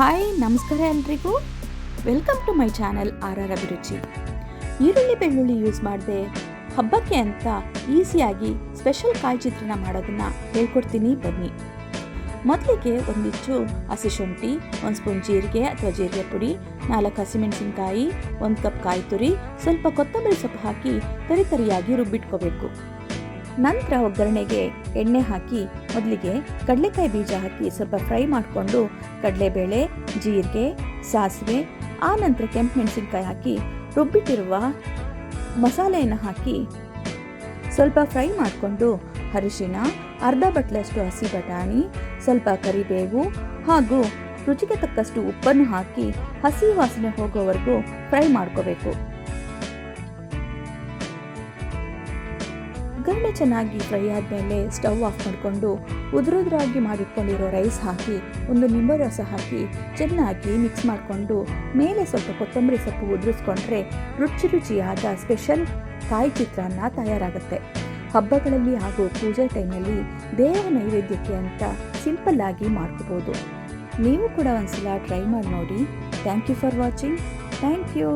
Hi ನಮಸ್ಕಾರ ಎಲ್ರಿಗೂ. Welcome to my channel R Abhiruchi. ಈರುಳ್ಳಿ ಬೆಳ್ಳುಳ್ಳಿ ಯೂಸ್ ಮಾಡದೆ ಹಬ್ಬಕ್ಕೆ ಅಂತ ಈಸಿಯಾಗಿ ಸ್ಪೆಷಲ್ ಕಾಯಿ ಚಿತ್ರಾನ್ನ ಮಾಡೋದನ್ನು ಹೇಳ್ಕೊಡ್ತೀನಿ ಬನ್ನಿ. ಮೊದಲಿಗೆ ಒಂದಿಷ್ಟು ಹಸಿ ಶುಂಠಿ, 1 ಸ್ಪೂನ್ ಜೀರಿಗೆ ಅಥವಾ ಜೀರಿಗೆ ಪುಡಿ, 4 ಹಸಿಮೆಣಸಿನಕಾಯಿ, 1 ಕಪ್ ಕಾಯಿ ತುರಿ, ಸ್ವಲ್ಪ ಕೊತ್ತಂಬರಿ ಸೊಪ್ಪು ಹಾಕಿ ತರಿಯಾಗಿ ರುಬ್ಬಿಟ್ಕೋಬೇಕು. ನಂತರ ಒಗ್ಗರಣೆಗೆ ಎಣ್ಣೆ ಹಾಕಿ ಮೊದಲಿಗೆ ಕಡಲೆಕಾಯಿ ಬೀಜ ಹಾಕಿ ಸ್ವಲ್ಪ ಫ್ರೈ ಮಾಡಿಕೊಂಡು ಕಡಲೆಬೇಳೆ, ಜೀರಿಗೆ, ಸಾಸಿವೆ, ಆ ನಂತರ ಕೆಂಪು ಮೆಣಸಿನಕಾಯಿ ಹಾಕಿ ರುಬ್ಬಿಟ್ಟಿರುವ ಮಸಾಲೆಯನ್ನು ಹಾಕಿ ಸ್ವಲ್ಪ ಫ್ರೈ ಮಾಡಿಕೊಂಡು ಅರಿಶಿನ, ಅರ್ಧ ಬಟ್ಲಷ್ಟು ಹಸಿ ಬಟಾಣಿ, ಸ್ವಲ್ಪ ಕರಿಬೇವು ಹಾಗೂ ರುಚಿಗೆ ತಕ್ಕಷ್ಟು ಉಪ್ಪನ್ನು ಹಾಕಿ ಹಸಿ ವಾಸನೆ ಹೋಗೋವರೆಗೂ ಫ್ರೈ ಮಾಡ್ಕೋಬೇಕು. ಒಗ್ಗರಣೆ ಚೆನ್ನಾಗಿ ಫ್ರೈ ಆದಮೇಲೆ ಸ್ಟವ್ ಆಫ್ ಮಾಡಿಕೊಂಡು ಉದುರುದ್ರಾಗಿ ಮಾಡಿಟ್ಕೊಂಡಿರೋ ರೈಸ್ ಹಾಕಿ ಒಂದು ನಿಂಬೆ ರಸ ಹಾಕಿ ಚೆನ್ನಾಗಿ ಮಿಕ್ಸ್ ಮಾಡಿಕೊಂಡು ಮೇಲೆ ಸ್ವಲ್ಪ ಕೊತ್ತಂಬರಿ ಸೊಪ್ಪು ಉದುರಿಸ್ಕೊಂಡ್ರೆ ರುಚಿಯಾದ ಸ್ಪೆಷಲ್ ಕಾಯಿ ಚಿತ್ರಾನ್ನ ತಯಾರಾಗುತ್ತೆ. ಹಬ್ಬಗಳಲ್ಲಿ ಹಾಗೂ ಪೂಜೆ ಟೈಮಲ್ಲಿ ದೇವರ ನೈವೇದ್ಯಕ್ಕೆ ಅಂತ ಸಿಂಪಲ್ ಆಗಿ ಮಾಡ್ಕೋಬೋದು. ನೀವು ಕೂಡ ಒಂದ್ಸಲ ಟ್ರೈ ಮಾಡಿ ನೋಡಿ. Thank you for watching. Thank you.